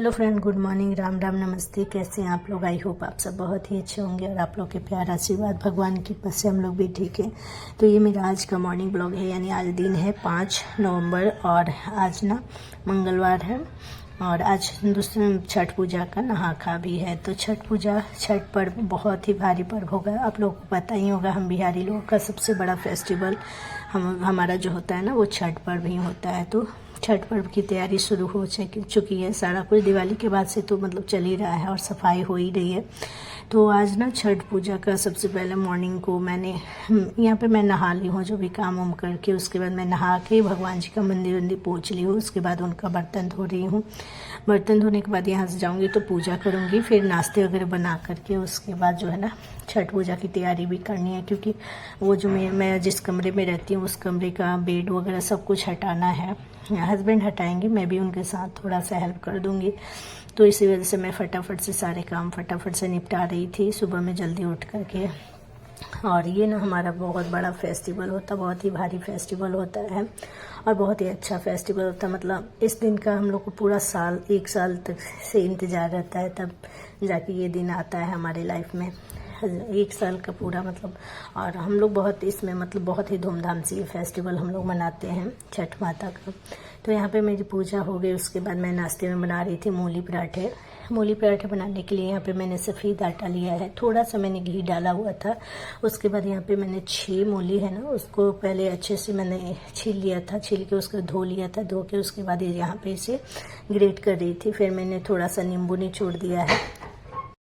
Hello friend, good morning, Ram Ram, नमस्ते। कैसे हैं आप लोग? आई होप आप सब बहुत ही अच्छे होंगे और आप लोग के प्यार आशीर्वाद भगवान की कृपा से हम लोग भी ठीक हैं। तो ये मेरा आज का मॉर्निंग ब्लॉग है, यानी आज दिन है 5 नवंबर और आज ना मंगलवार है और आज दूसरे छठ पूजा का नहा खा भी है। तो छठ पर्व बहुत ही भारी पर्व होगा। आप लोगों को पता ही होगा, हम बिहारी लोगों का सबसे बड़ा फेस्टिवल हमारा जो होता है ना, वो छठ पर्व ही होता है। तो छठ पर्व की तैयारी शुरू हो चुकी है। सारा कुछ दिवाली के बाद से तो मतलब चल ही रहा है और सफाई हो ही रही है। तो आज ना छठ पूजा का सबसे पहले मॉर्निंग को मैंने यहाँ पे मैं नहा ली हूँ, जो भी काम वाम करके उसके बाद मैं नहा के भगवान जी का मंदिर वंदिर पोंछ ली हूँ। उसके बाद उनका बर्तन धो रही हूँ। बर्तन धोने के बाद यहाँ से जाऊँगी तो पूजा करूँगी, फिर नाश्ते वगैरह बना करके उसके बाद जो है ना छठ पूजा की तैयारी भी करनी है, क्योंकि वो जो मैं जिस कमरे में रहती हूँ उस कमरे का बेड वगैरह सब कुछ हटाना है। हस्बैंड हटाएंगे, मैं भी उनके साथ थोड़ा सा हेल्प कर दूँगी। तो इसी वजह से मैं फटाफट से सारे काम फटाफट से निपटा रही थी सुबह में जल्दी उठ करके। और ये ना हमारा बहुत बड़ा फेस्टिवल होता है, बहुत ही भारी फेस्टिवल होता है और बहुत ही अच्छा फेस्टिवल होता है। मतलब इस दिन का हम लोग को पूरा साल, 1 साल तक से इंतज़ार रहता है, तब जाके ये दिन आता है हमारे लाइफ में। 1 साल का पूरा मतलब, और हम लोग बहुत इसमें मतलब बहुत ही धूमधाम से ये फेस्टिवल हम लोग मनाते हैं छठ माता का। तो यहाँ पे मेरी पूजा हो गई। उसके बाद मैं नाश्ते में बना रही थी मूली पराठे। मूली पराठे बनाने के लिए यहाँ पे मैंने सफ़ेद आटा लिया है, थोड़ा सा मैंने घी डाला हुआ था। उसके बाद यहाँ पे मैंने 6 मूली है ना, उसको पहले अच्छे से मैंने छील लिया था, छील के उसको धो लिया था। धो के उसके बाद यहाँ पे इसे ग्रेट कर रही थी। फिर मैंने थोड़ा सा नींबू निचोड़ दिया है।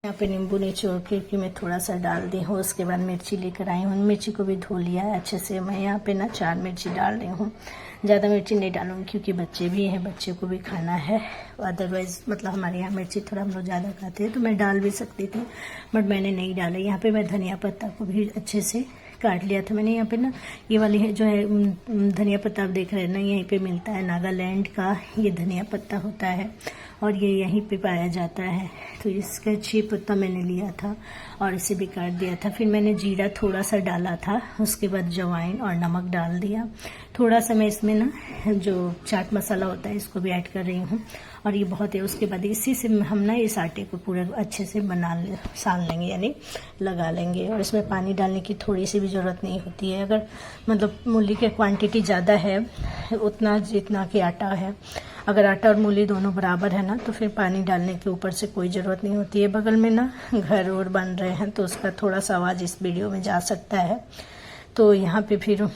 यहाँ पे नींबू निचोड़ के मैं थोड़ा सा डाल दी हूँ। उसके बाद मिर्ची लेकर आई हूँ, मिर्ची को भी धो लिया है अच्छे से। मैं यहाँ पे ना 4 मिर्ची डाल रही हूँ, ज़्यादा मिर्ची नहीं डालूँगी क्योंकि बच्चे भी हैं, बच्चे को भी खाना है। अदरवाइज़ मतलब हमारे यहाँ मिर्ची थोड़ा हम लोग ज़्यादा खाते हैं, तो मैं डाल भी सकती थी बट मैंने नहीं डाला। यहाँ पे मैं धनिया पत्ता को भी अच्छे से काट लिया था मैंने। यहाँ पे ना ये वाली है जो है धनिया पत्ता आप देख रहे हैं ना, यहीं पे मिलता है, नागालैंड का ये धनिया पत्ता होता है और ये यहीं पे पाया जाता है। तो इसका 6 पत्ता मैंने लिया था और इसे भी काट दिया था। फिर मैंने जीरा थोड़ा सा डाला था, उसके बाद जवाइन और नमक डाल दिया। थोड़ा सा मैं इसमें ना जो चाट मसाला होता है इसको भी ऐड कर रही हूँ और ये बहुत है। उसके बाद इसी से हम ना इस आटे को पूरे अच्छे से सान लेंगे, यानी लगा लेंगे। और इसमें पानी डालने की थोड़ी सी भी ज़रूरत नहीं होती है। अगर मतलब मूली की क्वांटिटी ज़्यादा है, उतना जितना कि आटा है, अगर आटा और मूली दोनों बराबर है ना, तो फिर पानी डालने के ऊपर से कोई ज़रूरत नहीं होती है। बगल में ना घर और बन रहे हैं तो उसका थोड़ा सा आवाज़ इस वीडियो में जा सकता है। तो यहाँ पे फिर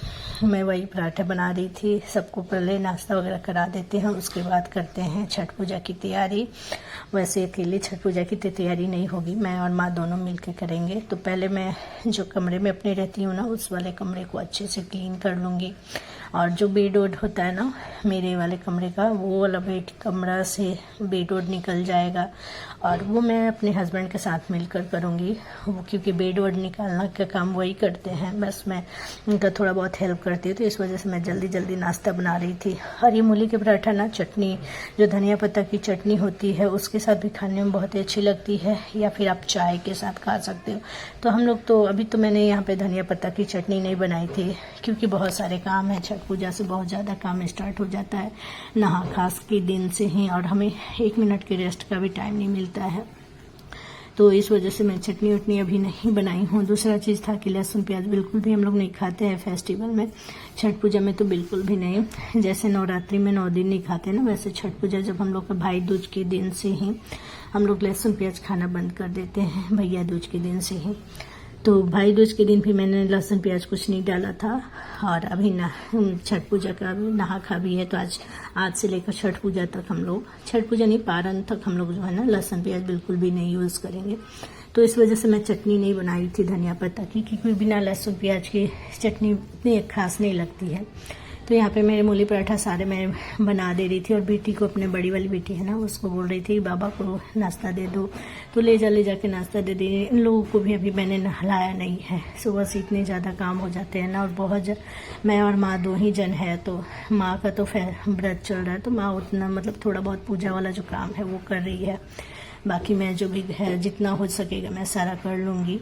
मैं वही पराठे बना रही थी। सबको पहले नाश्ता वगैरह करा देते हैं, उसके बाद करते हैं छठ पूजा की तैयारी। वैसे अकेले छठ पूजा की तैयारी नहीं होगी, मैं और माँ दोनों मिलकर करेंगे। तो पहले मैं जो कमरे में अपने रहती हूँ ना, उस वाले कमरे को अच्छे से क्लीन कर लूँगी। और जो बेड वोड होता है ना मेरे वाले कमरे का, वो वाला बेड कमरा से बेड वोड निकल जाएगा और वो मैं अपने हस्बैंड के साथ मिलकर करूँगी। वो क्योंकि बेड वोड निकालना का काम वही करते हैं, बस मैं उनका थोड़ा बहुत हेल्प करती हूँ। तो इस वजह से मैं जल्दी जल्दी नाश्ता बना रही थी। और ये मूली के पराठा ना चटनी, जो धनिया पत्ता की चटनी होती है उसके साथ भी खाने में बहुत ही अच्छी लगती है, या फिर आप चाय के साथ खा सकते हो। तो हम लोग तो अभी तो मैंने यहाँ पे धनिया पत्ता की चटनी नहीं बनाई थी क्योंकि बहुत सारे काम हैं। छठ पूजा से बहुत ज़्यादा काम स्टार्ट हो जाता है नहा खास के दिन से ही, और हमें 1 मिनट के रेस्ट का भी टाइम नहीं मिलता है। तो इस वजह से मैं चटनी उटनी अभी नहीं बनाई हूँ। दूसरा चीज़ था कि लहसुन प्याज बिल्कुल भी हम लोग नहीं खाते हैं फेस्टिवल में, छठ पूजा में तो बिल्कुल भी नहीं। जैसे नवरात्रि में 9 दिन नहीं खाते ना, वैसे छठ पूजा जब हम लोग का भाई दूज के दिन से ही हम लोग लहसुन प्याज खाना बंद कर देते हैं, भैया दूज के दिन से ही। तो भाई दूज के दिन भी मैंने लहसुन प्याज कुछ नहीं डाला था। और अभी ना छठ पूजा का नहा खा भी है, तो आज से लेकर छठ पूजा तक हम लोग, छठ पूजा नहीं पारण तक हम लोग जो है ना लहसुन प्याज बिल्कुल भी नहीं यूज़ करेंगे। तो इस वजह से मैं चटनी नहीं बनाई थी धनिया पत्ता की, क्योंकि बिना लहसुन प्याज की चटनी इतनी खास नहीं लगती है। तो यहाँ पे मेरे मूली पराठा सारे मैं बना दे रही थी और बेटी को, अपने बड़ी वाली बेटी है ना, उसको बोल रही थी बाबा को नाश्ता दे दो, तो ले जाके नाश्ता दे दी। इन लोगों को भी अभी मैंने नहलाया नहीं है, सुबह से इतने ज़्यादा काम हो जाते हैं ना, और बहुत मैं और माँ 2 ही जन है। तो माँ का तो व्रत चल रहा है, तो माँ उतना मतलब थोड़ा बहुत पूजा वाला जो काम है वो कर रही है, बाकी मैं जो भी है जितना हो सकेगा मैं सारा कर लूँगी।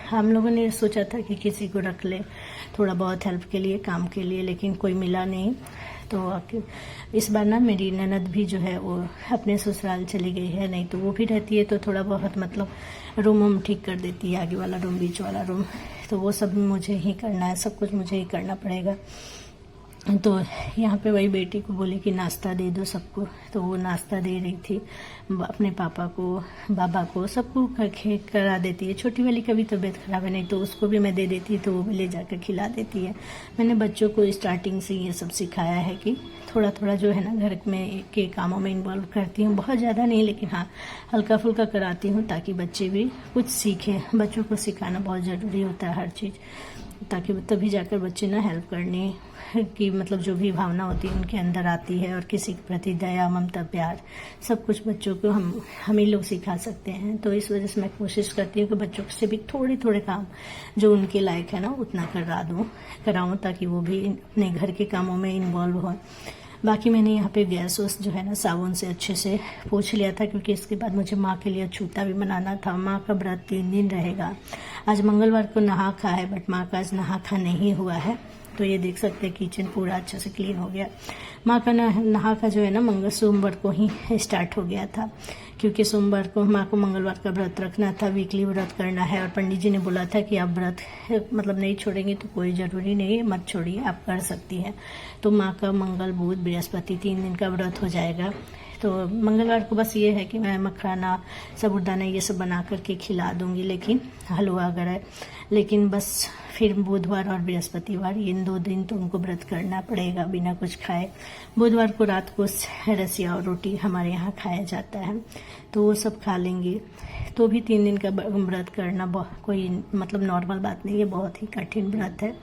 हम लोगों ने सोचा था कि किसी को रख ले थोड़ा बहुत हेल्प के लिए, काम के लिए, लेकिन कोई मिला नहीं। तो इस बार ना मेरी ननद भी जो है वो अपने ससुराल चली गई है, नहीं तो वो भी रहती है तो थोड़ा बहुत मतलब रूम वूम ठीक कर देती है, आगे वाला रूम, बीच वाला रूम, तो वो सब मुझे ही करना है, सब कुछ मुझे ही करना पड़ेगा। तो यहाँ पे वही बेटी को बोली कि नाश्ता दे दो सबको, तो वो नाश्ता दे रही थी अपने पापा को, बाबा को, सबको करा देती है। छोटी वाली का भी तबीयत खराब है, नहीं तो उसको भी मैं दे देती तो वो भी ले जाकर खिला देती है। मैंने बच्चों को स्टार्टिंग से ये सब सिखाया है कि थोड़ा थोड़ा जो है ना घर में के कामों में इन्वॉल्व करती हूँ, बहुत ज़्यादा नहीं लेकिन हाँ हल्का फुल्का कराती हूँ, ताकि बच्चे भी कुछ सीखें। बच्चों को सिखाना बहुत ज़रूरी होता है हर चीज़, ताकि तभी जाकर बच्चे ना हेल्प करने की मतलब जो भी भावना होती है उनके अंदर आती है, और किसी के प्रति दया, ममता, प्यार, सब कुछ बच्चों को हम ही लोग सिखा सकते हैं। तो इस वजह से मैं कोशिश करती हूँ कि बच्चों से भी थोड़े थोड़े काम जो उनके लायक है ना उतना कराऊँ, ताकि वो भी अपने घर के कामों में इन्वॉल्व हो। बाकी मैंने यहाँ पे गैस वैस जो है ना साबुन से अच्छे से पोंछ लिया था, क्योंकि इसके बाद मुझे माँ के लिए अछूता भी बनाना था। माँ का व्रत 3 दिन रहेगा। आज मंगलवार को नहा खा है, बट माँ का आज नहा खा नहीं हुआ है। तो ये देख सकते हैं किचन पूरा अच्छे से क्लीन हो गया। माँ का नहा खा जो है ना सोमवार को ही स्टार्ट हो गया था, क्योंकि सोमवार को माँ को मंगलवार का व्रत रखना था, वीकली व्रत करना है। और पंडित जी ने बोला था कि आप व्रत मतलब नहीं छोड़ेंगे तो कोई ज़रूरी नहीं है, मत छोड़िए, आप कर सकती हैं। तो माँ का मंगल, बुध, बृहस्पति 3 दिन का व्रत हो जाएगा। तो मंगलवार को बस ये है कि मैं मखराना, साबूदाना ये सब बना करके खिला दूंगी, लेकिन हलवा वगैरह, लेकिन बस फिर बुधवार और बृहस्पतिवार इन 2 दिन तो उनको व्रत करना पड़ेगा बिना कुछ खाए। बुधवार को रात को रसिया और रोटी हमारे यहाँ खाया जाता है, तो वो सब खा लेंगे। तो भी 3 दिन का व्रत करना कोई मतलब नॉर्मल बात नहीं है, बहुत ही कठिन व्रत है।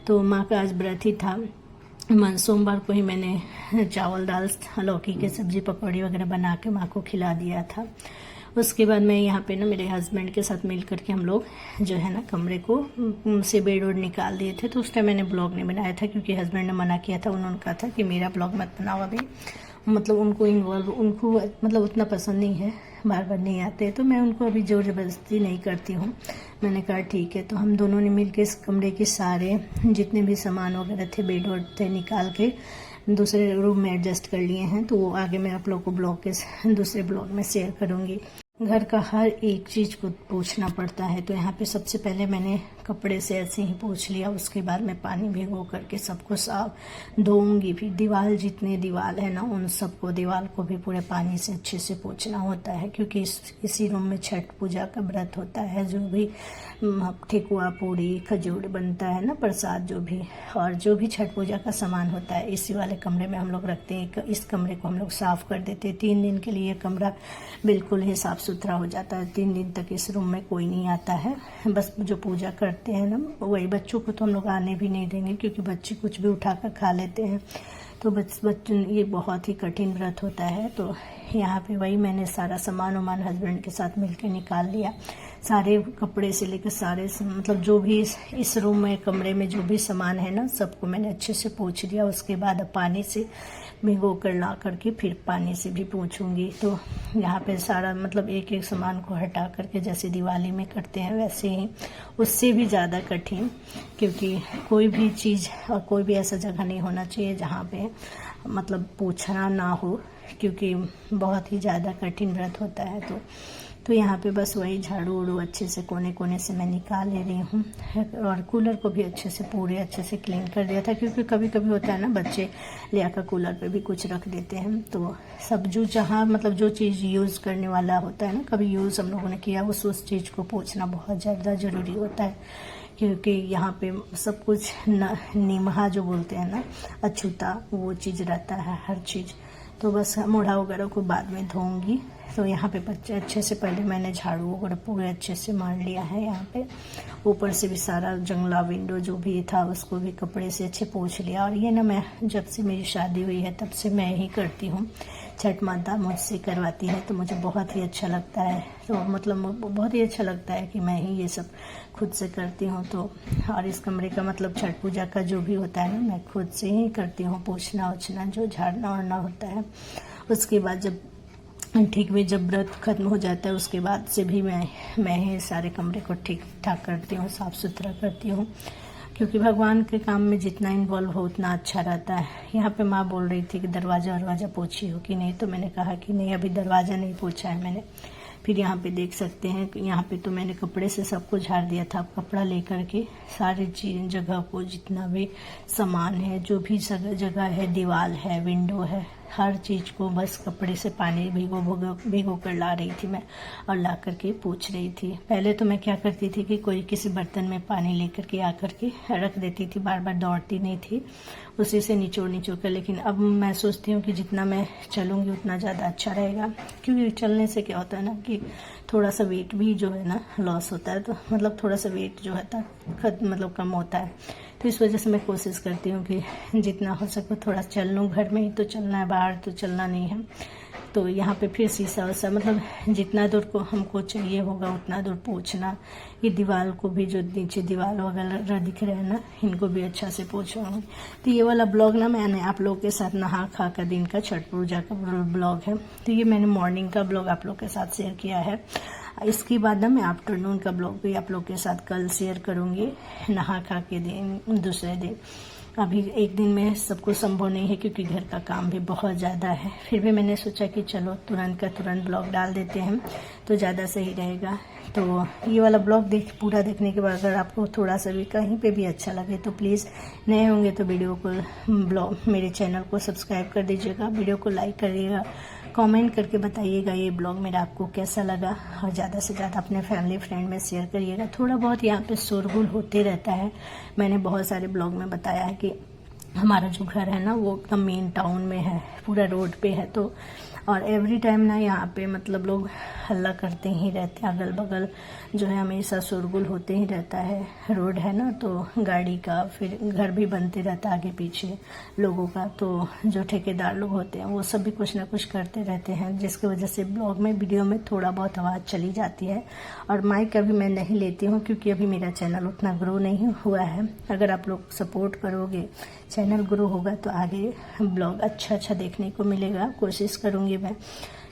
तो माँ का आज व्रत ही था। सोमवार को ही मैंने चावल, दाल, लौकी की सब्जी, पकौड़ी वगैरह बना के माँ को खिला दिया था। उसके बाद मैं यहाँ पे ना मेरे हस्बैंड के साथ मिल करके हम लोग जो है ना कमरे को से बेड वोड निकाल दिए थे। तो उस टाइम मैंने ब्लॉग नहीं बनाया था, क्योंकि हस्बैंड ने मना किया था। उन्होंने कहा था कि मेरा ब्लॉग मत बनाओ अभी, मतलब उनको मतलब उतना पसंद नहीं है, बार बार नहीं आते, तो मैं उनको अभी जोर ज़बरदस्ती नहीं करती हूँ। मैंने कहा ठीक है। तो हम दोनों ने मिल के इस कमरे के सारे जितने भी सामान वगैरह थे, बेड वोड थे, निकाल के दूसरे रूम में एडजस्ट कर लिए हैं। तो वो आगे मैं आप लोग को ब्लॉग के दूसरे ब्लॉग में शेयर करूँगी। घर का हर एक चीज़ को पोंछना पड़ता है। तो यहाँ पे सबसे पहले मैंने कपड़े से ऐसे ही पोंछ लिया, उसके बाद मैं पानी भिगो करके सबको साफ धोऊंगी। फिर दीवार, जितने दीवार है ना उन सबको, दीवार को भी पूरे पानी से अच्छे से पोंछना होता है, क्योंकि इसी रूम में छठ पूजा का व्रत होता है। जो भी ठेकुआ, पूड़ी, खजूर बनता है ना, प्रसाद जो भी, और जो भी छठ पूजा का सामान होता है इसी वाले कमरे में हम लोग रखते हैं। इस कमरे को हम लोग साफ कर देते हैं। 3 दिन के लिए कमरा बिल्कुल ही साफ सुथरा हो जाता है। 3 दिन तक इस रूम में कोई नहीं आता है। बस जो पूजा करते हैं ना वही, बच्चों को तो हम लोग आने भी नहीं देंगे, क्योंकि बच्चे कुछ भी उठाकर खा लेते हैं। तो बच्चों ये बहुत ही कठिन व्रत होता है। तो यहाँ पे वही मैंने सारा सामान हस्बैंड के साथ मिलकर निकाल लिया। सारे कपड़े से लेकर सारे मतलब जो भी इस रूम में, कमरे में जो भी सामान है ना, सबको मैंने अच्छे से पोंछ लिया। उसके बाद अब पानी से भिगो कर ला करके फिर पानी से भी पोंछूंगी। तो यहाँ पे सारा मतलब एक एक सामान को हटा करके जैसे दिवाली में करते हैं वैसे ही, उससे भी ज़्यादा कठिन, क्योंकि कोई भी चीज़ और कोई भी ऐसा जगह नहीं होना चाहिए जहाँ पे मतलब पोंछना ना हो, क्योंकि बहुत ही ज़्यादा कठिन व्रत होता है। तो यहाँ पे बस वही झाड़ू उड़ू अच्छे से कोने कोने से मैं निकाल ले रही हूँ। और कूलर को भी अच्छे से क्लीन कर दिया था, क्योंकि कभी कभी होता है ना बच्चे ले आकर कूलर पे भी कुछ रख देते हैं। तो सब जो जहाँ मतलब जो चीज़ यूज़ करने वाला होता है ना, कभी यूज़ हम लोगों ने किया, उस चीज़ को पोंछना बहुत ज़्यादा ज़रूरी होता है, क्योंकि यहाँ पे सब कुछ निमहा जो बोलते हैं ना, अछूता, वो चीज़ रहता है हर चीज़। तो बस मोढ़ा वगैरह को बाद में धोऊंगी। तो यहाँ पे बच्चे अच्छे से पहले मैंने झाड़ू वगैरह पूरे अच्छे से मार लिया है। यहाँ पे ऊपर से भी सारा जंगला, विंडो जो भी था उसको भी कपड़े से अच्छे पोंछ लिया। और ये ना मैं जब से मेरी शादी हुई है तब से मैं ही करती हूँ। छठ माता मुझसे करवाती है, तो मुझे बहुत ही अच्छा लगता है। तो मतलब बहुत ही अच्छा लगता है कि मैं ही ये सब खुद से करती हूँ। तो और इस कमरे का मतलब छठ पूजा का जो भी होता है ना, मैं खुद से ही करती हूँ, पोंछना ओछना, जो झाड़ना वाड़ना होता है। उसके बाद जब जब व्रत खत्म हो जाता है उसके बाद से भी मैं ही सारे कमरे को ठीक ठाक करती हूँ, साफ़ सुथरा करती हूँ। क्योंकि भगवान के काम में जितना इन्वॉल्व हो उतना अच्छा रहता है। यहाँ पे माँ बोल रही थी कि दरवाज़ा पोछी हो कि नहीं, तो मैंने कहा कि नहीं, अभी दरवाज़ा नहीं पोछा है मैंने। फिर यहाँ पे देख सकते हैं कि यहाँ पे तो मैंने कपड़े से सबको झाड़ दिया था। कपड़ा लेकर के सारी चीज़ जगह को, जितना भी सामान है, जो भी जगह है, दीवार है, विंडो है, हर चीज़ को बस कपड़े से पानी भिगो कर ला रही थी मैं, और ला करके पोंछ रही थी। पहले तो मैं क्या करती थी कि कोई किसी बर्तन में पानी लेकर के आकर के रख देती थी, बार बार दौड़ती नहीं थी, उसी से निचोड़ कर। लेकिन अब मैं सोचती हूँ कि जितना मैं चलूँगी उतना ज़्यादा अच्छा रहेगा, क्योंकि चलने से क्या होता है ना कि थोड़ा सा वेट भी जो है ना लॉस होता है, तो मतलब थोड़ा सा वेट जो है मतलब कम होता है। तो इस वजह से मैं कोशिश करती हूँ कि जितना हो सके थोड़ा चल लूँ। घर में ही तो चलना है, बाहर तो चलना नहीं है। तो यहाँ पे फिर शीशा वैसा, मतलब जितना दूर को हमको चाहिए होगा उतना दूर पोंछना। ये दीवार को भी, जो नीचे दीवार वगैरह दिख रहे हैं ना, इनको भी अच्छा से पोंछूंगी। तो ये वाला ब्लॉग ना मैंने आप लोगों के साथ नहा खा का दिन का छठ पूजा का ब्लॉग है। तो ये मैंने मॉर्निंग का ब्लॉग आप लोग के साथ शेयर किया है। इसके बाद ना मैं आफ्टरनून का ब्लॉग भी आप लोग के साथ कल शेयर करूँगी, नहा खा के दिन, दूसरे दिन। अभी एक दिन में सबको संभव नहीं है, क्योंकि घर का काम भी बहुत ज़्यादा है। फिर भी मैंने सोचा कि चलो तुरंत का तुरंत ब्लॉग डाल देते हैं तो ज़्यादा सही रहेगा। तो ये वाला ब्लॉग पूरा देखने के बाद अगर आपको थोड़ा सा भी कहीं पे भी अच्छा लगे तो प्लीज़, नए होंगे तो वीडियो को, मेरे चैनल को सब्सक्राइब कर दीजिएगा, वीडियो को लाइक करिएगा, कमेंट करके बताइएगा ये ब्लॉग मेरा आपको कैसा लगा, और ज़्यादा से ज़्यादा अपने फैमिली फ्रेंड में शेयर करिएगा। थोड़ा बहुत यहाँ पे शोरगुल होते रहता है। मैंने बहुत सारे ब्लॉग में बताया है कि हमारा जो घर है ना वो एकदम मेन टाउन में है, पूरा रोड पे है। तो और एवरी टाइम ना यहाँ पे मतलब लोग हल्ला करते ही रहते हैं, अगल बगल जो है हमेशा शोरगुल होते ही रहता है। रोड है ना, तो गाड़ी का, फिर घर भी बनते रहता है आगे पीछे लोगों का। तो जो ठेकेदार लोग होते हैं वो सब भी कुछ ना कुछ करते रहते हैं, जिसकी वजह से ब्लॉग में, वीडियो में थोड़ा बहुत आवाज़ चली जाती है। और माइक अभी मैं नहीं लेती हूँ, क्योंकि अभी मेरा चैनल उतना ग्रो नहीं हुआ है। अगर आप लोग सपोर्ट करोगे, चैनल ग्रो होगा तो आगे ब्लॉग अच्छा देखने को मिलेगा। कोशिश करूँगी मैं,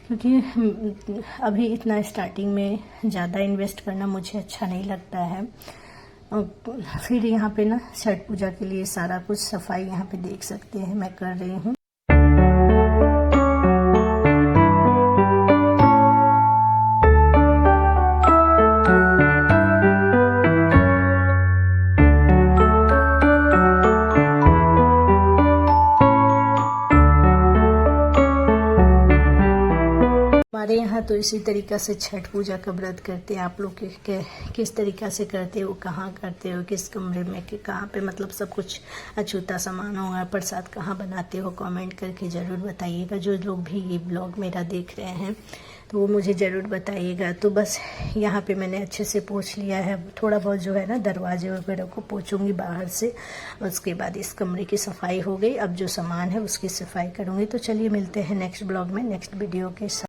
क्योंकि अभी इतना स्टार्टिंग में ज़्यादा इन्वेस्ट करना मुझे अच्छा नहीं लगता है। और फिर यहाँ पे ना छठ पूजा के लिए सारा कुछ सफाई यहाँ पे देख सकते हैं मैं कर रही हूँ। हमारे यहाँ तो इसी तरीक़ा से छठ पूजा का व्रत करते हैं। आप लोग के किस तरीक़ा से करते हो, कहाँ करते हो, किस कमरे में, कि कहाँ पे, मतलब सब कुछ अछूता सामान होगा, प्रसाद कहाँ बनाते हो, कमेंट करके ज़रूर बताइएगा। जो लोग भी ये ब्लॉग मेरा देख रहे हैं तो वो मुझे ज़रूर बताइएगा। तो बस यहाँ पे मैंने अच्छे से पोंछ लिया है। थोड़ा बहुत जो है ना दरवाजे वगैरह को पोंछूंगी बाहर से, उसके बाद इस कमरे की सफाई हो गई। अब जो सामान है उसकी सफाई करूँगी। तो चलिए मिलते हैं नेक्स्ट ब्लॉग में, नेक्स्ट वीडियो के साथ।